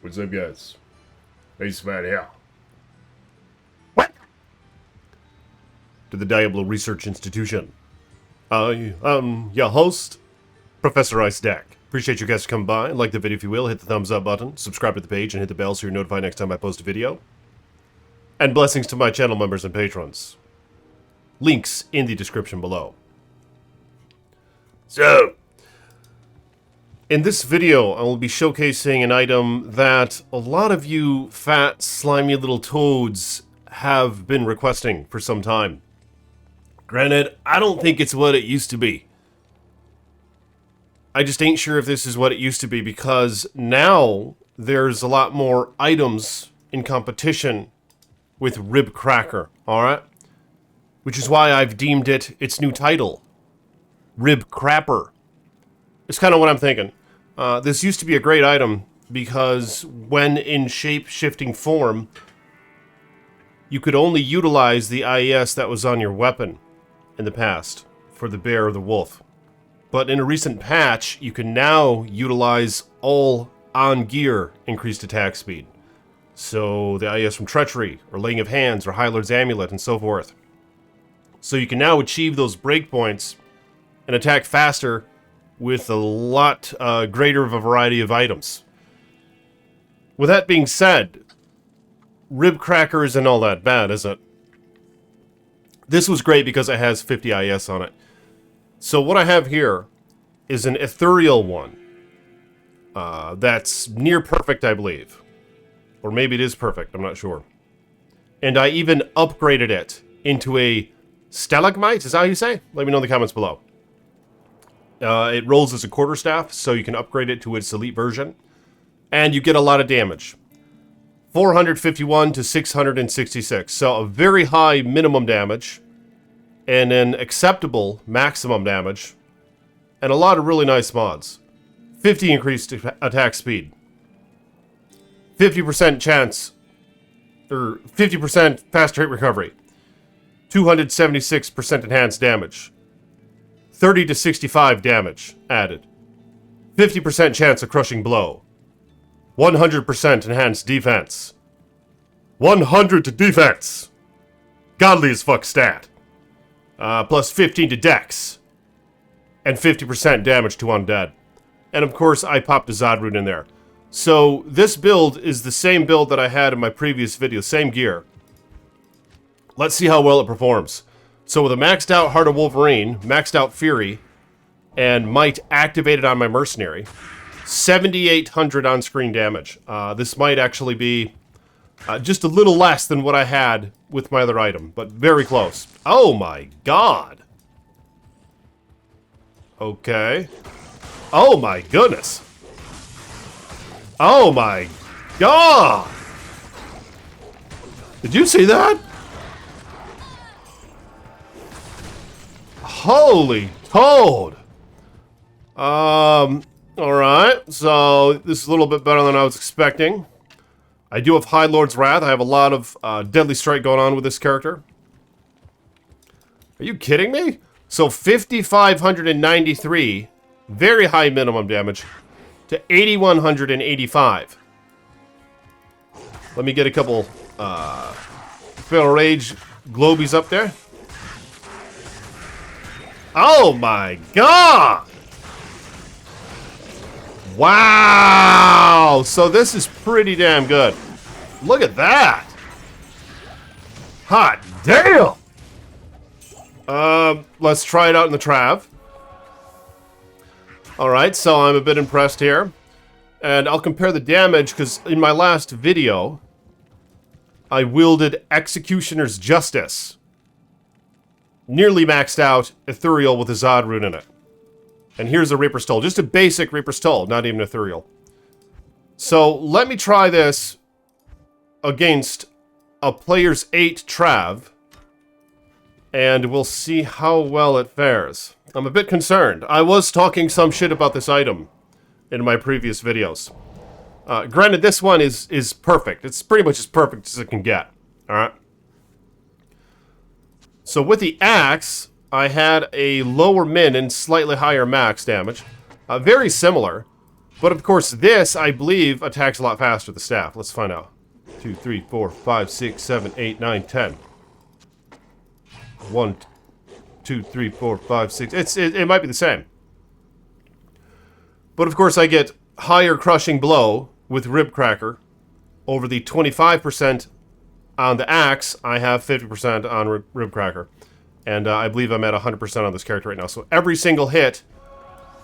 What's up, guys? Nice fat here. What? To the Diablo Research Institution. Your host, Professor Ice Deck. Appreciate you guys coming by. Like the video if you will. Hit the thumbs up button. Subscribe to the page and hit the bell so you're notified next time I post a video. And blessings to my channel members and patrons. Links in the description below. So, in this video, I will be showcasing an item that a lot of you fat, slimy little toads have been requesting for some time. Granted, I don't think it's what it used to be. I just ain't sure if this is what it used to be because now there's a lot more items in competition with Ribcracker, alright? Which is why I've deemed it its new title, Ribcracker. It's kind of what I'm thinking. This used to be a great item because when in shape-shifting form, you could only utilize the IES that was on your weapon in the past for the bear or the wolf. But in a recent patch, you can now utilize all on-gear increased attack speed. So the IES from Treachery, or Laying of Hands, or High Lord's Amulet, and so forth. So you can now achieve those breakpoints and attack faster with a lot greater of a variety of items. With that being said, Ribcracker isn't all that bad, is it? This was great because it has 50 IS on it. So what I have here is an ethereal one. That's near perfect, I believe. Or maybe it is perfect, I'm not sure. And I even upgraded it into a stalagmite, is that how you say? Let me know in the comments below. It rolls as a quarterstaff, so you can upgrade it to its elite version. And you get a lot of damage. 451 to 666. So a very high minimum damage. And an acceptable maximum damage. And a lot of really nice mods. 50 increased attack speed. 50% chance. Or 50% faster hit recovery. 276% enhanced damage. 30 to 65 damage added. 50% chance of crushing blow. 100% enhanced defense. 100 to defense. Godly as fuck stat. Plus 15 to dex. And 50% damage to undead. And of course, I popped a Zod rune in there. So this build is the same build that I had in my previous video. Same gear. Let's see how well it performs. So with a maxed out Heart of Wolverine, maxed out Fury, and Might activated on my Mercenary, 7,800 on-screen damage. This might actually be just a little less than what I had with my other item, but very close. Oh my god! Okay. Oh my goodness! Oh my god! Did you see that? Holy toad! Alright, so this is a little bit better than I was expecting. I do have High Lord's Wrath. I have a lot of Deadly Strike going on with this character. Are you kidding me? So 5,593, very high minimum damage, to 8,185. Let me get a couple Fatal Rage Globies up there. Oh my god! Wow! So this is pretty damn good. Look at that! Hot damn! Let's try it out in the Trav. Alright, so I'm a bit impressed here. And I'll compare the damage, because in my last video, I wielded Executioner's Justice. Nearly maxed out ethereal with a Zod rune in it. And here's a Reaper's Toll. Just a basic Reaper's Toll, not even ethereal. So let me try this against a player's 8 Trav. And we'll see how well it fares. I'm a bit concerned. I was talking some shit about this item in my previous videos. Granted, this one is perfect. It's pretty much as perfect as it can get. Alright? So with the axe, I had a lower min and slightly higher max damage. Very similar. But of course, this, I believe, attacks a lot faster, the staff. Let's find out. 2, 3, 4, 5, 6, 7, 8, 9, 10. 1, 2, 3, 4, 5, 6. It might be the same. But of course, I get higher crushing blow with Ribcracker. Over the 25% on the axe, I have 50% on Ribcracker. And I believe I'm at 100% on this character right now. So every single hit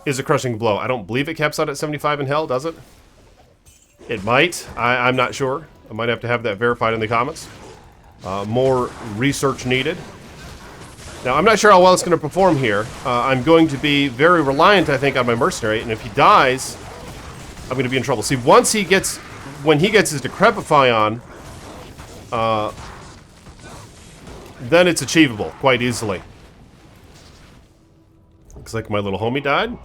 is a crushing blow. I don't believe it caps out at 75 in hell, does it? It might. I'm not sure. I might have to have that verified in the comments. More research needed. Now, I'm not sure how well it's going to perform here. I'm going to be very reliant, I think, on my mercenary. And if he dies, I'm going to be in trouble. See, when he gets his Decrepify on, then it's achievable quite easily. Looks like my little homie died.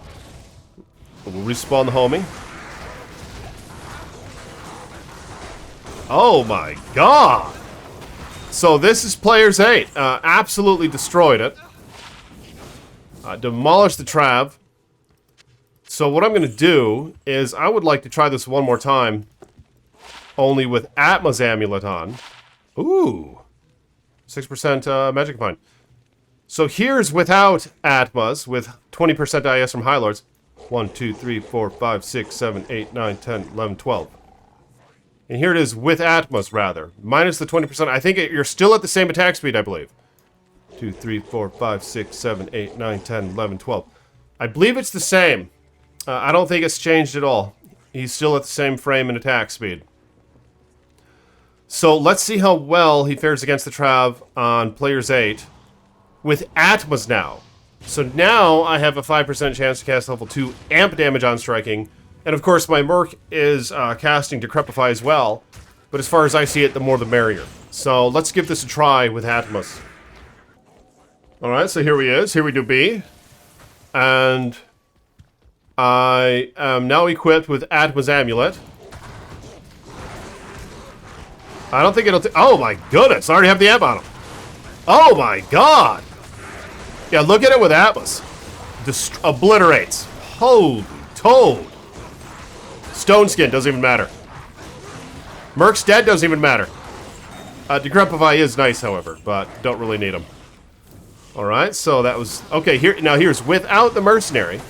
We'll respawn the homie. Oh my god! So this is player's 8. Absolutely destroyed it. Demolished the Trav. So what I'm going to do is I would like to try this one more time. Only with Atma's amulet on. Ooh. 6% magic combine. So here's without Atma's, with 20% IS from High Lords. 1, 2, 3, 4, 5, 6, 7, 8, 9, 10, 11, 12. And here it is with Atma's, rather. Minus the 20%. I think you're still at the same attack speed, I believe. 2, 3, 4, 5, 6, 7, 8, 9, 10, 11, 12. I believe it's the same. I don't think it's changed at all. He's still at the same frame and attack speed. So let's see how well he fares against the Trav on player's 8 with Atma's now. So now I have a 5% chance to cast level 2 amp damage on striking. And of course my Merc is casting Decrepify as well. But as far as I see it, the more the merrier. So let's give this a try with Atma's. Alright, so here he is. Here we do be. And I am now equipped with Atma's amulet. I don't think it'll... Oh my goodness, I already have the amp on him. Oh my god. Yeah, look at it with Atma's. Obliterates. Holy toad. Stone skin, doesn't even matter. Merc's dead, doesn't even matter. Decrepify is nice, however, but don't really need him. Alright, so that was... Okay, here's without the mercenary.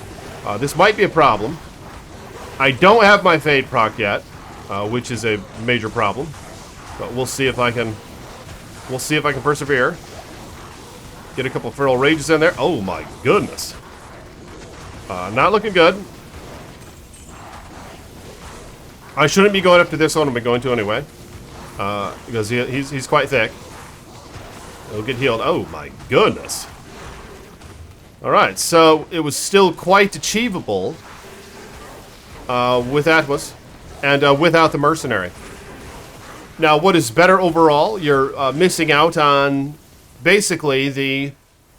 This might be a problem. I don't have my Fade proc yet, which is a major problem. But we'll see if I can... We'll see if I can persevere. Get a couple of Feral Rages in there. Oh my goodness. Not looking good. I shouldn't be going up to this one. I'm going to anyway. Because he's quite thick. He'll get healed. Oh my goodness. Alright, so it was still quite achievable with Atmas and without the mercenary. Now, what is better overall? You're missing out on basically the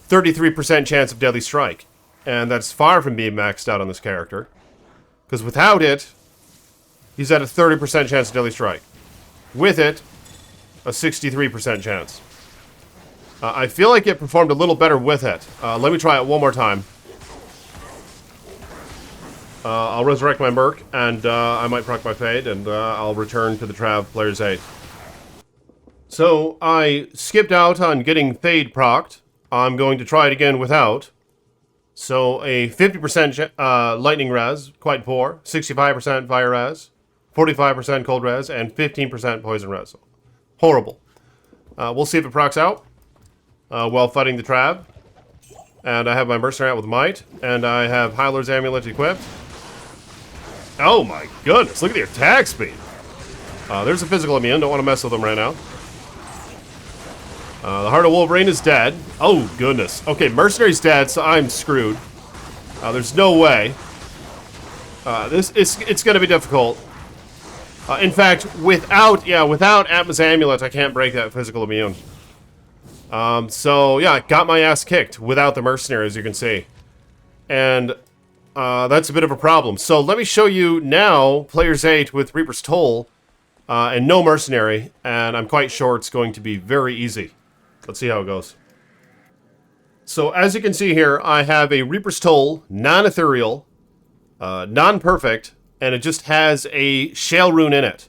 33% chance of Deadly Strike. And that's far from being maxed out on this character. Because without it, he's at a 30% chance of Deadly Strike. With it, a 63% chance. I feel like it performed a little better with it. Let me try it one more time. I'll resurrect my Merc, and I might proc my Fade, and I'll return to the Trav player's 8. So, I skipped out on getting Fade procced. I'm going to try it again without. So, a 50% Lightning Res, quite poor. 65% Fire Res. 45% Cold Res, and 15% Poison Res. Horrible. We'll see if it procs out while fighting the Trav. And I have my Mercenary out with Might, and I have Hyler's Amulet equipped. Oh my goodness, look at the attack speed. There's a physical immune, don't want to mess with them right now. The Heart of Wolverine is dead. Oh goodness. Okay, Mercenary's dead, so I'm screwed. There's no way. It's going to be difficult. In fact, without Atma's Amulet, I can't break that physical immune. So yeah, got my ass kicked without the Mercenary, as you can see. And that's a bit of a problem. So let me show you now player's 8 with Reaper's Toll and no Mercenary, and I'm quite sure it's going to be very easy. Let's see how it goes. So as you can see here, I have a Reaper's Toll, non-ethereal, non-perfect, and it just has a Shale Rune in it.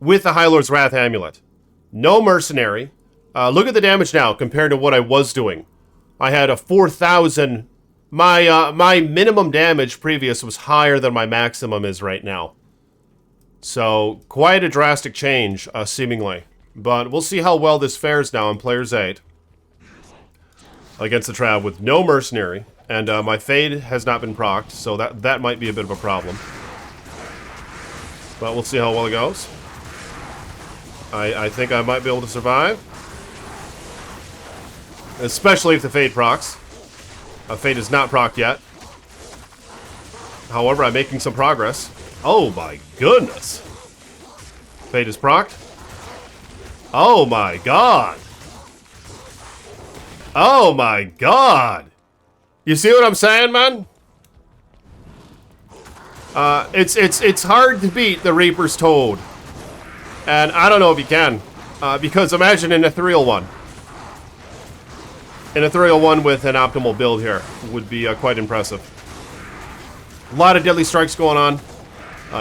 With the High Lord's Wrath amulet. No Mercenary. Look at the damage now compared to what I was doing. I had a 4,000. My minimum damage previous was higher than my maximum is right now. So, quite a drastic change, seemingly. But we'll see how well this fares now on Players 8. Against the Trav with no Mercenary. And my Fade has not been procced, so that might be a bit of a problem. But we'll see how well it goes. I think I might be able to survive. Especially if the Fade procs. Fade is not procced yet. However, I'm making some progress. Oh my goodness. Fade is procced. Oh my god. Oh my god. You see what I'm saying, man? It's hard to beat the Reaper's Toad. And I don't know if you can. Because imagine an ethereal one. An ethereal one with an optimal build here would be quite impressive. A lot of deadly strikes going on.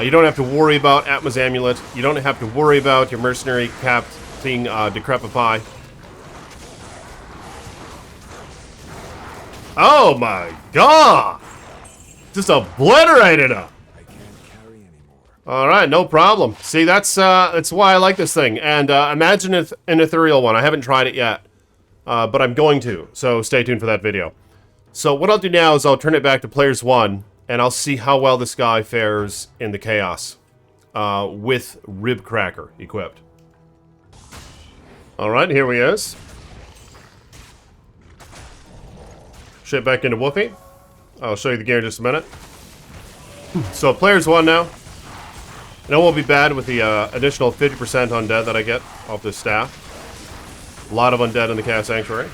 You don't have to worry about Atma's amulet. You don't have to worry about your mercenary casting Decrepify. Oh my god! Just obliterated him! Alright, no problem. See, that's why I like this thing. And imagine an ethereal one. I haven't tried it yet. But I'm going to, so stay tuned for that video. So what I'll do now is I'll turn it back to Players 1, and I'll see how well this guy fares in the Chaos with Ribcracker equipped. Alright, here he is. Shit back into Woofy. I'll show you the gear in just a minute. So Players 1 now. And it won't be bad with the additional 50% undead that I get off this staff. A lot of undead in the Chaos Sanctuary.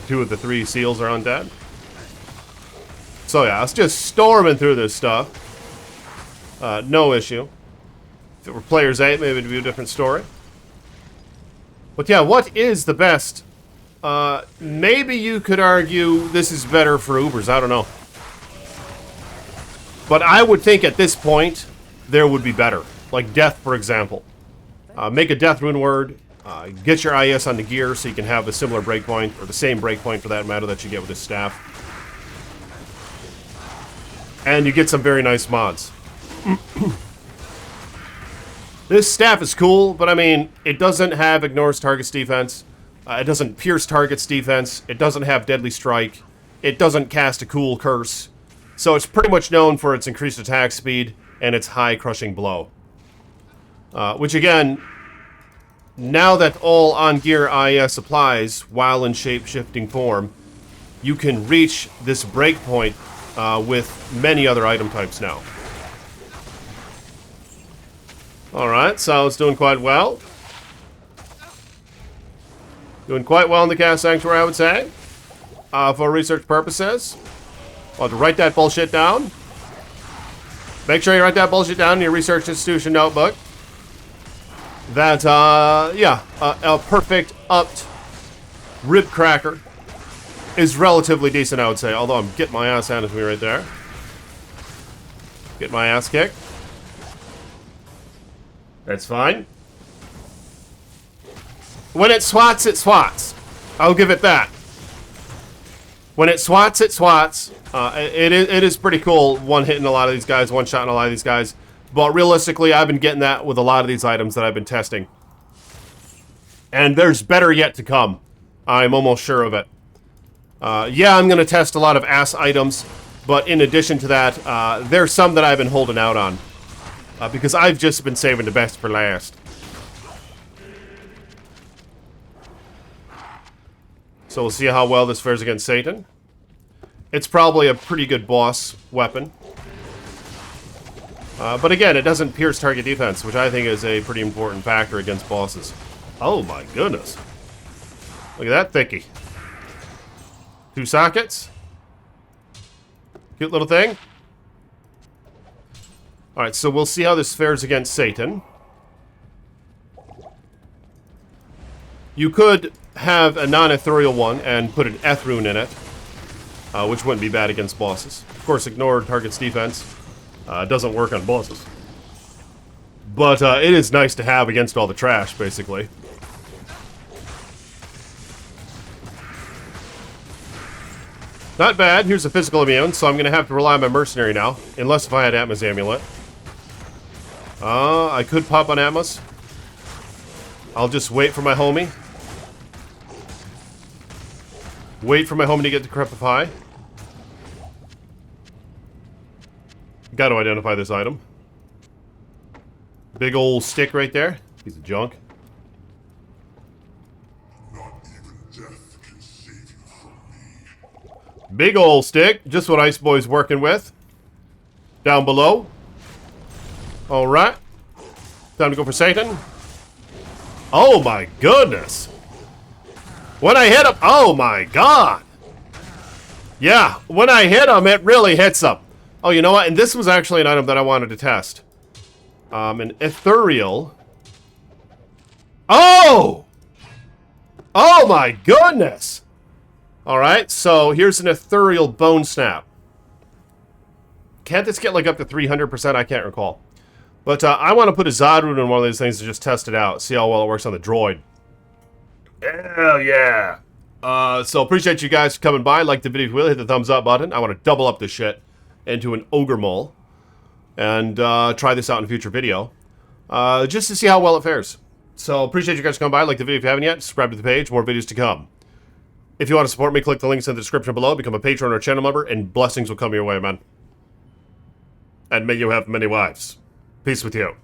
2 of the 3 seals are undead. So yeah, it's just storming through this stuff. No issue. If it were Players 8, maybe it'd be a different story. But yeah, what is the best? Maybe you could argue this is better for Ubers, I don't know. But I would think at this point, there would be better. Like Death, for example. Make a Death Rune word. Get your IS on the gear so you can have a similar breakpoint, or the same breakpoint for that matter that you get with this staff. And you get some very nice mods. This staff is cool, but I mean, it doesn't have ignores targets defense. It doesn't pierce targets defense. It doesn't have deadly strike. It doesn't cast a cool curse. So it's pretty much known for its increased attack speed and its high crushing blow. Which again, now that all on-gear IS applies while in shape-shifting form, you can reach this breakpoint with many other item types now. Alright, so it's doing quite well. Doing quite well in the Chaos Sanctuary, I would say. For research purposes. I'll have to write that bullshit down. Make sure you write that bullshit down in your research institution notebook. That, yeah, a perfect upped Ribcracker is relatively decent, I would say. Although I'm getting my ass handed to me right there. Get my ass kicked. That's fine. When it swats, it swats. I'll give it that. When it swats, it swats. It is pretty cool one-hitting a lot of these guys, one-shotting a lot of these guys. But realistically, I've been getting that with a lot of these items that I've been testing. And there's better yet to come. I'm almost sure of it. Yeah, I'm going to test a lot of ass items. But in addition to that, there's some that I've been holding out on. Because I've just been saving the best for last. So we'll see how well this fares against Satan. It's probably a pretty good boss weapon. But again, it doesn't pierce target defense, which I think is a pretty important factor against bosses. Oh my goodness. Look at that thickie. 2 sockets. Cute little thing. Alright, so we'll see how this fares against Satan. You could have a non-ethereal one and put an Eth rune in it, which wouldn't be bad against bosses. Of course, ignore target's defense. It doesn't work on bosses. But it is nice to have against all the trash, basically. Not bad. Here's a physical immune, so I'm going to have to rely on my mercenary now. Unless if I had Atma's amulet. I could pop on Atma's. I'll just wait for my homie. Wait for my homie to get to Crepify. Got to identify this item. Big old stick right there. Piece of junk. Not even death can save you from me. Big old stick. Just what Ice Boy's working with. Down below. Alright. Time to go for Satan. Oh my goodness. When I hit him, oh my god. Yeah, when I hit him, it really hits him. Oh, you know what? And this was actually an item that I wanted to test. An ethereal. Oh! Oh my goodness! Alright, so here's an ethereal bone snap. Can't this get like up to 300%? I can't recall. But I want to put a Zod rune on one of these things to just test it out. See how well it works on the droid. Hell yeah. So appreciate you guys coming by. Like the video if you will. Hit the thumbs up button. I want to double up this shit into an ogre mole. And try this out in a future video. Just to see how well it fares. So appreciate you guys coming by. Like the video if you haven't yet. Subscribe to the page. More videos to come. If you want to support me, click the links in the description below. Become a patron or channel member. And blessings will come your way, man. And may you have many wives. Peace with you.